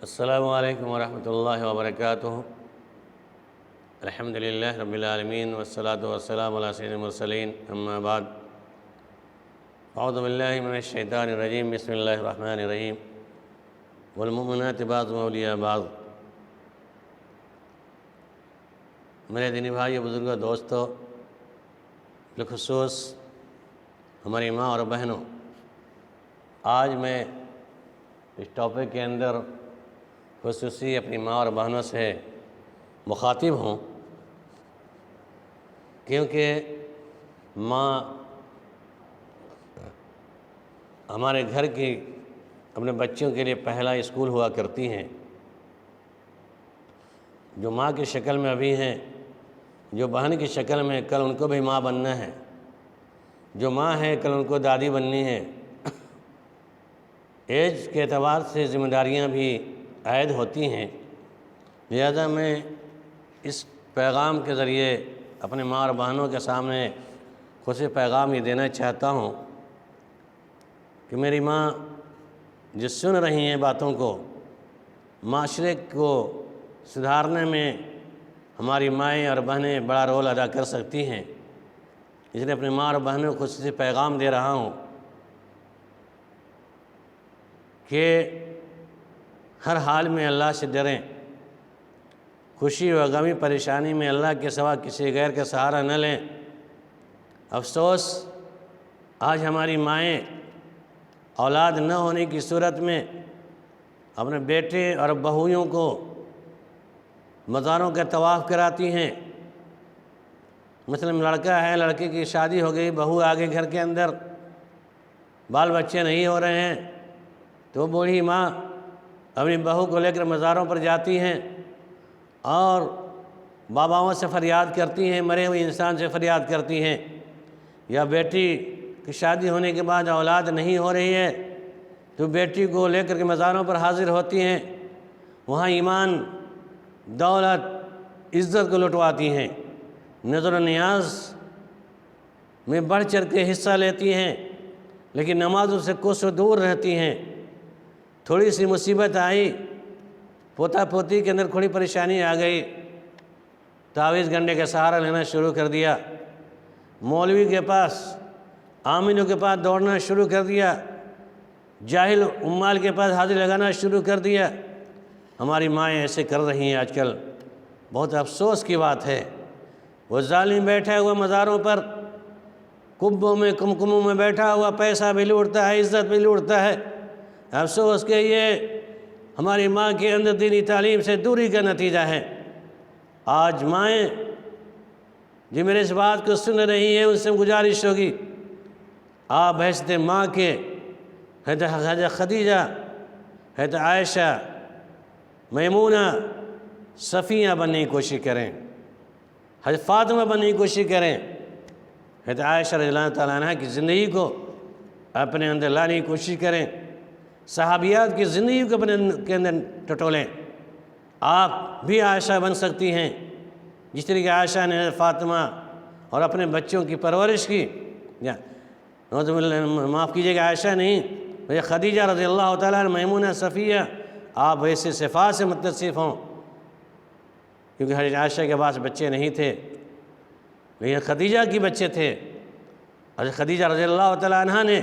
السلام علیکم ورحمۃ اللہ وبرکاتہ۔ الحمد للہ رب العالمین والصلاة والسلام علی سید المرسلین، اما بعد، اعوذ باللہ من الشیطان الرجیم، بسم اللہ الرحمن الرحیم۔ والمؤمنات بعض اولیاء بعض۔ میرے دینی بھائی بزرگوں، دوستوں، بالخصوص ہماری ماں اور بہنوں، آج میں اس ٹاپک کے اندر خصوصی اپنی ماں اور بہنوں سے مخاطب ہوں، کیونکہ ماں ہمارے گھر کی اپنے بچوں کے لیے پہلا اسکول ہوا کرتی ہیں۔ جو ماں کی شکل میں ابھی ہیں، جو بہن کی شکل میں، کل ان کو بھی ماں بننا ہے۔ جو ماں ہے، کل ان کو دادی بننی ہے۔ ایج کے اعتبار سے ذمہ داریاں بھی عائد ہوتی ہیں، لہذا میں اس پیغام کے ذریعے اپنے ماں اور بہنوں کے سامنے خصوصی پیغام یہ دینا چاہتا ہوں کہ میری ماں جس سن رہی ہیں باتوں کو، معاشرے کو سدھارنے میں ہماری مائیں اور بہنیں بڑا رول ادا کر سکتی ہیں، اس لیے اپنے ماں اور بہنوں کو خصوصی پیغام دے رہا ہوں کہ ہر حال میں اللہ سے ڈریں، خوشی و غمی پریشانی میں اللہ کے سوا کسی غیر کا سہارا نہ لیں۔ افسوس، آج ہماری مائیں اولاد نہ ہونے کی صورت میں اپنے بیٹے اور بہوئیوں کو مزاروں کا طواف کراتی ہیں۔ مثلا لڑکا ہے، لڑکے کی شادی ہو گئی، بہو آگے گھر کے اندر، بال بچے نہیں ہو رہے ہیں، تو بوڑھی ماں اپنی بہو کو لے کر مزاروں پر جاتی ہیں اور باباؤں سے فریاد کرتی ہیں، مرے ہوئے انسان سے فریاد کرتی ہیں۔ یا بیٹی کی شادی ہونے کے بعد اولاد نہیں ہو رہی ہے تو بیٹی کو لے کر کے مزاروں پر حاضر ہوتی ہیں، وہاں ایمان، دولت، عزت کو لٹواتی ہیں، نظر و نیاز میں بڑھ چڑھ کے حصہ لیتی ہیں، لیکن نمازوں سے کوسوں دور رہتی ہیں۔ تھوڑی سی مصیبت آئی، پوتا پوتی کے اندر تھوڑی پریشانی آ گئی، تعویذ گنڈے کا سہارا لینا شروع کر دیا، مولوی کے پاس، عاملوں کے پاس دوڑنا شروع کر دیا، جاہل عمال کے پاس حاضری لگانا شروع کر دیا۔ ہماری مائیں ایسے کر رہی ہیں آج کل، بہت افسوس کی بات ہے۔ وہ ظالم بیٹھا ہوا مزاروں پر، کبوں میں، کمکموں میں بیٹھا ہوا، پیسہ بھی لوٹتا ہے، عزت بھی لوٹتا ہے۔ افسوس کہ یہ ہماری ماں کے اندر دینی تعلیم سے دوری کا نتیجہ ہے۔ آج مائیں جو میرے اس بات کو سن رہی ہیں، ان سے گزارش ہوگی، آپ بحیثیت ماں کے حضرت خدیجہ، حضرت عائشہ، میمونہ، صفیہ بننے کی کوشش کریں، حضرت فاطمہ بننے کی کوشش کریں، حضرت عائشہ رضی اللہ تعالیٰ عنہ کی زندگی کو اپنے اندر لانے کی کوشش کریں، صحابیات کی زندگی کو اپنے کے اندر ٹٹولیں۔ آپ بھی عائشہ بن سکتی ہیں، جس طریقے عائشہ نے فاطمہ اور اپنے بچوں کی پرورش کی، معاف کیجیے گا، عائشہ نہیں، خدیجہ رضی اللہ تعالیٰ عنہ، میمونہ، صفیہ، آپ ایسے صفات سے متصف ہوں، کیونکہ حضرت عائشہ کے پاس بچے نہیں تھے، لیکن خدیجہ کی بچے تھے۔ حضرت خدیجہ رضی اللہ تعالیٰ عنہ نے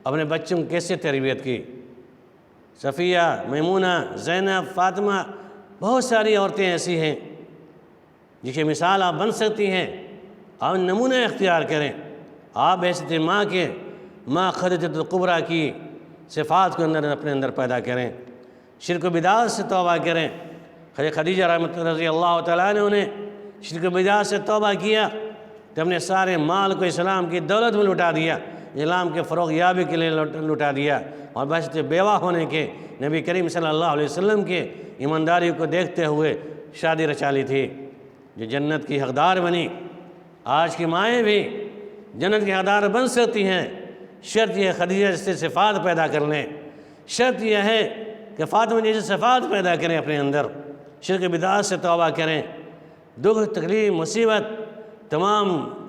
اپنے بچوں کو کیسے تربیت کی؟ صفیہ، میمونہ، زینب، فاطمہ، بہت ساری عورتیں ایسی ہیں جس کی مثال آپ بن سکتی ہیں۔ آپ نمونہ اختیار کریں، آپ حیثیت ماں کے، ماں خدیجۃ الکبریٰ کی صفات کو اپنے اندر پیدا کریں، شرک و بدعت سے توبہ کریں۔ حضرت خدیجہ رضی اللہ تعالیٰ عنہ نے شرک و بدعت سے توبہ کیا تو اپنے سارے مال کو اسلام کی دولت میں لٹا دیا، اسلام کے فروغ یابی کے لیے لٹا دیا، اور بحث بیوہ ہونے کے نبی کریم صلی اللہ علیہ وسلم کے ایمانداری کو دیکھتے ہوئے شادی رچا لی تھی، جو جنت کی حقدار بنی۔ آج کی مائیں بھی جنت کی حقدار بن سکتی ہیں، شرط یہ خدیجہ سے صفات پیدا کر لیں، شرط یہ ہے کہ فاطمہ جیسے صفات پیدا کریں اپنے اندر، شرک بدعات سے توبہ کریں، دکھ، تکلیف، مصیبت، تمام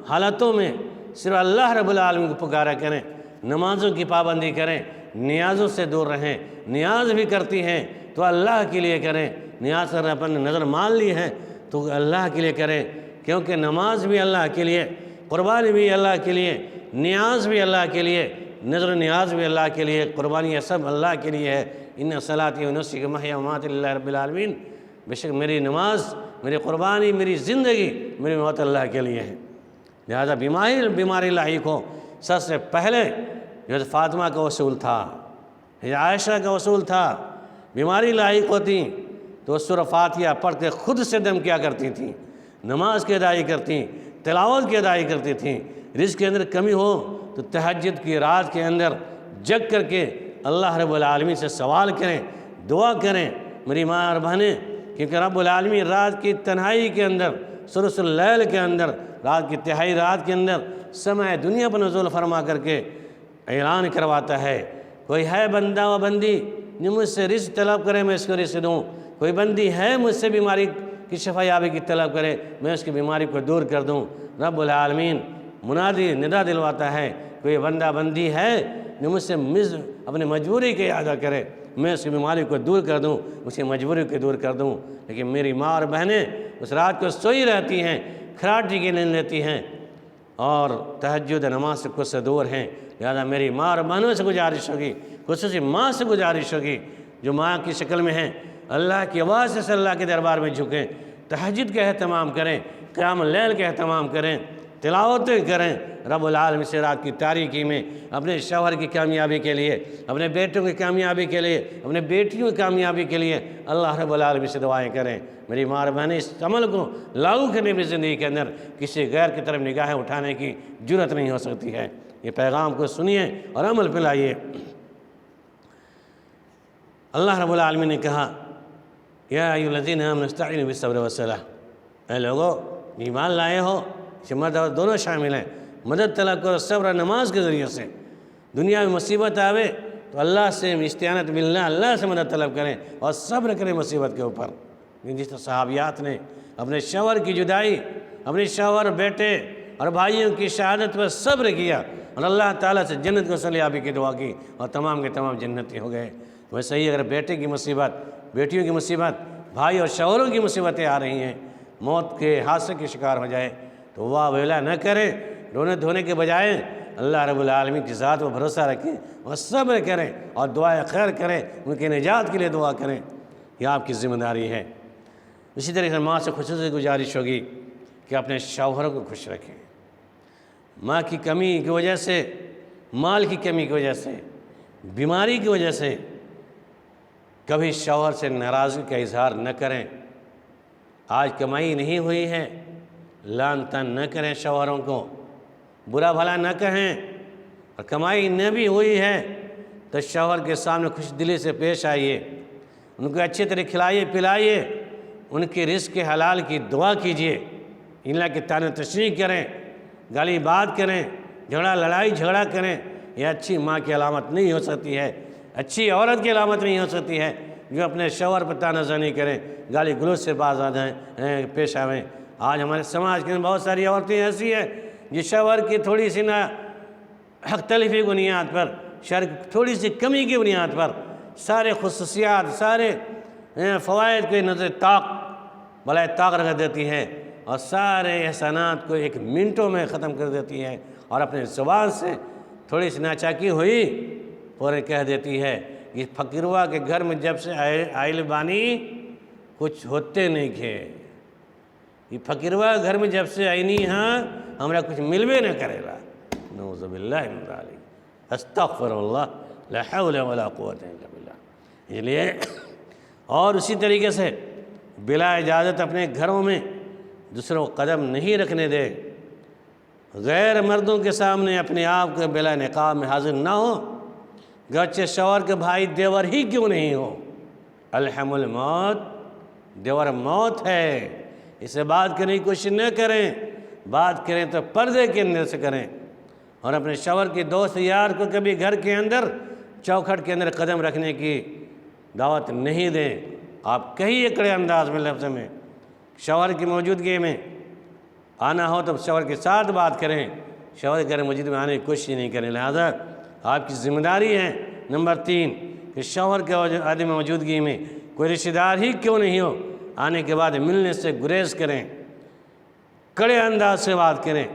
حالتوں میں صرف اللہ رب العالمین کو پکارا کریں، نمازوں کی پابندی کریں، نیازوں سے دور رہیں۔ نیاز بھی کرتی ہیں تو اللہ کے لیے کریں، نیاز کر اپن نظر مان لی ہے تو اللہ کے لیے کریں، کیونکہ نماز بھی اللہ کے لیے، قربانی بھی اللہ کے لیے، نیاز بھی اللہ کے لیے، نظر نیاز بھی اللہ کے لیے، قربانی سب اللہ کے لیے ہے۔ ان صلاتی و نسکی و محیا و مماتی للہ رب العالمین، بے شک میری نماز، میری قربانی، میری زندگی، میری موت اللہ کے لیے ہے۔ لہذا بیماری لاحق ہو، سب سے پہلے جو فاطمہ کا اصول تھا، عائشہ کا اصول تھا، بیماری لاحق ہوتی تو سورہ فاتحہ پڑھ کے خود سے دم کیا کرتی تھیں، نماز کی ادائی کرتیں، تلاوت کی ادائی کرتی تھیں۔ رزق کے اندر کمی ہو تو تہجد کی رات کے اندر جگ کر کے اللہ رب العالمین سے سوال کریں، دعا کریں میری ماں اور بہنیں، کیونکہ رب العالمین رات کی تنہائی کے اندر، ثلث اللیل کے اندر، رات کی تہائی رات کے اندر سماع دنیا پر نزول فرما کر کے اعلان کرواتا ہے، کوئی ہے بندہ و بندی جو مجھ سے رزق طلب کرے میں اس کو رزق دوں، کوئی بندی ہے مجھ سے بیماری کی شفا یابی کی طلب کرے میں اس کی بیماری کو دور کر دوں۔ رب العالمین منادی ندا دلواتا ہے، کوئی بندہ بندی ہے جو مجھ سے اپنی مجبوری کے ادا کرے میں اس کی بیماری کو دور کر دوں، اس کی مجبوری کو دور کر دوں۔ لیکن میری ماں اور بہنیں اس رات کو سوئی رہتی ہیں، کھراٹی کی نیند لیتی ہیں اور تہجد نماز سے کچھ سے دور ہیں۔ لہذا میری ماں اور بہنوں سے گزارش ہوگی، خصوصی ماں سے گزارش ہوگی جو ماں کی شکل میں ہیں، اللہ کی آواز سے اللہ کے دربار میں جھکیں، تہجد کا اہتمام کریں، قیام اللیل کا اہتمام کریں، تلاوتیں کریں، رب العالمین سے رات کی تاریکی میں اپنے شوہر کی کامیابی کے لیے، اپنے بیٹوں کی کامیابی کے لیے، اپنے بیٹیوں کی کامیابی کے لیے اللہ رب العالمین سے دعائیں کریں۔ میری ماں اور بہنیں اس عمل کو لاگو کرنے میں زندگی کے اندر کسی غیر کی طرف نگاہیں اٹھانے کی جرت نہیں ہو سکتی ہے۔ یہ پیغام کو سنیے اور عمل پہ لائیے۔ اللہ رب العالمین نے کہا یا ایھا الذین آمنوا استعینوا بالصبر والصلاۃ، اے لوگو ایمان لائے ہو، اس میں مرد اور دونوں شامل ہیں، مدد طلب کرو صبر اور نماز کے ذریعے سے۔ دنیا میں مصیبت آوے تو اللہ سے استعانت باللہ، اللہ سے مدد طلب کریں اور صبر کریں مصیبت کے اوپر۔ جس طرح صحابیات نے اپنے شوہر کی جدائی، اپنے شوہر، بیٹے اور بھائیوں کی شہادت پر صبر کیا اور اللہ تعالیٰ سے جنت کو صلیابی کی دعا کی اور تمام کے تمام جنتی ہو گئے۔ ویسے ہی اگر بیٹے کی مصیبت، بیٹیوں کی مصیبت، بھائی اور شوہروں کی مصیبتیں آ رہی ہیں، موت کے حادثے کے شکار ہو جائے تو واہ ویلا نہ کریں، رونے دھونے کے بجائے اللہ رب العالمین کی ذات پر بھروسہ رکھیں اور صبر کریں اور دعائے خیر کریں، ان کی نجات کے لیے دعا کریں، یہ آپ کی ذمہ داری ہے۔ اسی طریقے سے ماں سے خصوصی گزارش ہوگی کہ اپنے شوہروں کو خوش رکھیں۔ ماں کی کمی کی وجہ سے، مال کی کمی کی وجہ سے، بیماری کی وجہ سے کبھی شوہر سے ناراضگی کا اظہار نہ کریں۔ آج کمائی نہیں ہوئی ہے، لعن طعن نہ کریں، شوہروں کو برا بھلا نہ کہیں، اور کمائی نہ بھی ہوئی ہے تو شوہر کے سامنے خوش دلی سے پیش آئیے، ان کو اچھی طرح کھلائیے پلائیے، ان کے رزق کے حلال کی دعا کیجیے، اللہ کی تعریف تشریح کریں، گالی بات کریں، لڑائی جھگڑا کریں۔ یہ اچھی ماں کی علامت نہیں ہو سکتی ہے، اچھی عورت کی علامت نہیں ہو سکتی ہے جو اپنے شوہر پر تانہ زنی کریں، گالی گلوچ سے باز آ جائیں، پیش آویں۔ آج ہمارے سماج کے اندر بہت ساری عورتیں ایسی ہیں جو شوہر کی تھوڑی سی حق تلفی بنیاد پر، شوہر کی تھوڑی سی کمی کی بنیاد پر سارے خصوصیات، سارے فوائد کو نظر بالائے طاق رکھ دیتی ہیں اور سارے احسانات کو ایک منٹوں میں ختم کر دیتی ہے، اور اپنے زبان سے تھوڑی سی ناچاکی ہوئی فوراً کہہ دیتی ہے کہ فقیروا کے گھر میں جب سے آئل بانی کچھ ہوتے نہیں کھے، یہ فقیروا گھر میں جب سے آئینی ہاں ہمارا کچھ ملوے نہ کرے گا۔ نعوذ باللہ من ذالک، استغفر اللہ، لا حول ولا قوت الا باللہ۔ اس لیے اور اسی طریقے سے بلا اجازت اپنے گھروں میں دوسروں کو قدم نہیں رکھنے دے، غیر مردوں کے سامنے اپنے آپ کو بلا نقاب میں حاضر نہ ہو، گرچہ شوہر کے بھائی دیور ہی کیوں نہیں ہو۔ الحم الموت، دیور موت ہے، اسے بات کرنے کی کوشش نہ کریں، بات کریں تو پردے کے اندر سے کریں، اور اپنے شوہر کے دوست یار کو کبھی گھر کے اندر چوکھٹ کے اندر قدم رکھنے کی دعوت نہیں دیں۔ آپ کہیں کڑے انداز میں لفظ میں شوہر کی موجودگی میں آنا ہو تو شوہر کے ساتھ بات کریں، شوہر کے گھر موجود میں آنے کی کوشش نہیں کریں۔ لہذا آپ کی ذمہ داری ہے نمبر 3 کہ شوہر کے عدم موجودگی میں کوئی رشتہ دار ہی کیوں نہیں ہو، آنے کے بعد ملنے سے گریز کریں، کڑے انداز سے بات کریں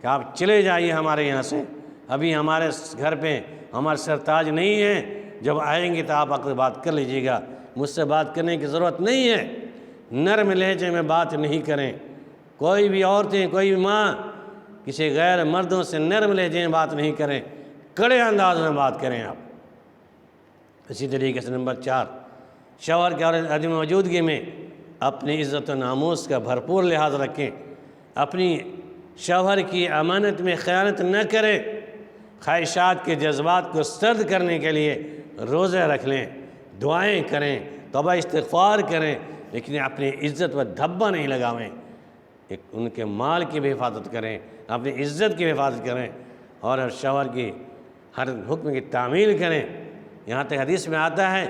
کہ آپ چلے جائیے ہمارے یہاں سے، ابھی ہمارے گھر پہ ہمارے سرتاج نہیں ہے، جب آئیں گے تو آپ آ کر بات کر لیجیے گا، مجھ سے بات کرنے کی ضرورت نہیں ہے۔ نرم لہجے میں بات نہیں کریں، کوئی بھی عورتیں، کوئی بھی ماں کسی غیر مردوں سے نرم لہجے میں بات نہیں کریں، کڑے انداز میں بات کریں آپ۔ اسی طریقے سے نمبر 4 شوہر کے عدم موجودگی میں اپنی عزت و ناموس کا بھرپور لحاظ رکھیں، اپنی شوہر کی امانت میں خیانت نہ کریں، خواہشات کے جذبات کو سرد کرنے کے لیے روزے رکھ لیں، دعائیں کریں، توبہ استغفار کریں، لیکن اپنی عزت و دھبا نہیں لگاویں، ان کے مال کی بھی حفاظت کریں، اپنی عزت کی بھی حفاظت کریں، اور شوہر کی ہر حکم کی تعمیل کریں۔ یہاں تک حدیث میں آتا ہے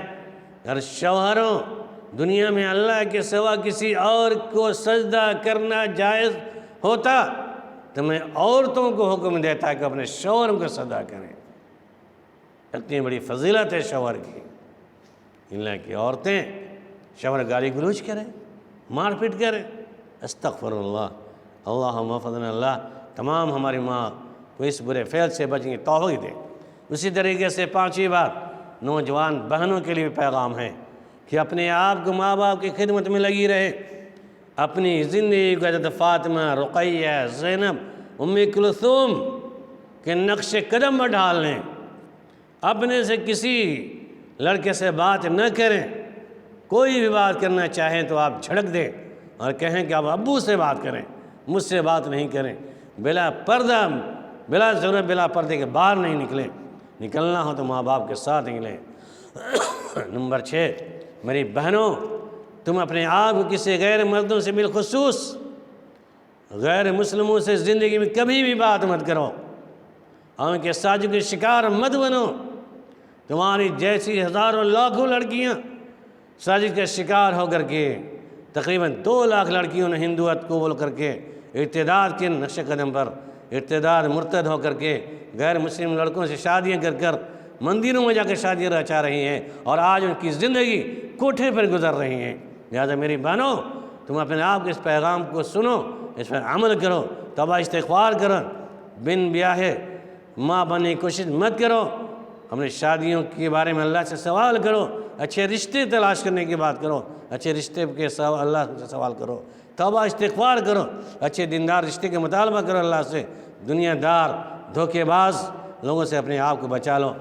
اگر شوہروں دنیا میں اللہ کے سوا کسی اور کو سجدہ کرنا جائز ہوتا تو میں عورتوں کو حکم دیتا کہ اپنے شوہر کو سجدہ کریں۔ اتنی بڑی فضیلت ہے شوہر کی، اللہ کی عورتیں شوہر گالی گلوچ کریں، مار پیٹ کریں، استغفر اللہ، اللہم احفظنا اللہ، تمام ہماری ماں کو اس برے فعل سے بچنے کی توفیق دے۔ اسی طریقے سے 5ویں بات نوجوان بہنوں کے لیے پیغام ہے کہ اپنے آپ کو ماں باپ کی خدمت میں لگی رہے، اپنی زندگی کو حضرت فاطمہ، رقیہ، زینب، ام کلثوم کے نقش قدم پر ڈھال لیں، اپنے سے کسی لڑکے سے بات نہ کریں، کوئی بھی بات کرنا چاہیں تو آپ جھڑک دیں اور کہیں کہ آپ ابو سے بات کریں، مجھ سے بات نہیں کریں، بلا پردہ، بلا ضرورت بلا پردے کے باہر نہیں نکلیں، نکلنا ہو تو ماں باپ کے ساتھ نکلیں۔ نمبر 6 میری بہنوں، تم اپنے آپ کو کسی غیر مردوں سے بالخصوص غیر مسلموں سے زندگی میں کبھی بھی بات مت کرو، اور ان کے سازشوں کے شکار مت بنو۔ تمہاری جیسی ہزاروں لاکھوں لڑکیاں سازش کا شکار ہو کر کے، تقریباً 2 لاکھ لڑکیوں نے ہندوت قبول کر کے ارتداد کے نقش قدم پر ارتداد مرتد ہو کر کے غیر مسلم لڑکوں سے شادیاں کر مندروں میں جا کے شادیاں رچا رہی ہیں، اور آج ان کی زندگی کوٹھے پر گزر رہی ہیں۔ لہٰذا میری بہنوں، تم اپنے آپ کے اس پیغام کو سنو، اس پر عمل کرو، توبہ استغفار کرو، بن بیاہے ماں بننے کی کوشش مت کرو، اپنے شادیوں کے بارے میں اللہ سے سوال کرو، اچھے رشتے تلاش کرنے کی بات کرو، اچھے رشتے کے اللہ سے سوال کرو، توبہ استغفار کرو، اچھے دیندار رشتے کے مطالبہ کرو اللہ سے، دنیا دار دھوکے باز لوگوں سے اپنے آپ کو بچا لو،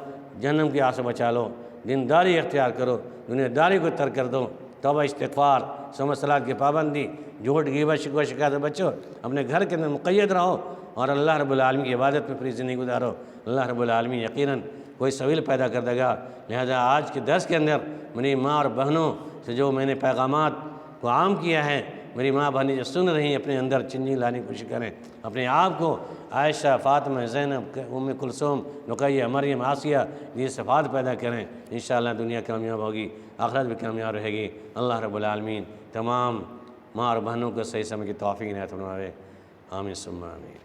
جہنم کی آگ سے بچا لو، دینداری اختیار کرو، دنیا داری کو ترک کر دو، توبہ استغفار، 5 صلوات کی پابندی، جھوٹ غیبت شکوہ شکایت سے بچو، اپنے گھر کے اندر مقید رہو، اور اللہ رب العالمین کی عبادت میں پوری زندگی گزارو۔ اللہ رب العالمین یقیناً کوئی سبیل پیدا کر دے گا۔ لہذا آج کے درس کے اندر میری ماں اور بہنوں سے جو میں نے پیغامات کو عام کیا ہے، میری ماں بہنیں جو سن رہی ہیں اپنے اندر چینی لانے کی کوشش کریں، اپنے آپ کو عائشہ، فاطمہ، زینب، ام کلثوم، رقیہ، مریم، آسیہ یہ صفات پیدا کریں، انشاءاللہ دنیا کامیاب ہوگی، آخرت بھی کامیاب رہے گی۔ اللہ رب العالمین تمام ماں اور بہنوں کو صحیح سمجھ کی توفیق عنایت فرمائے، آمین ثم آمین۔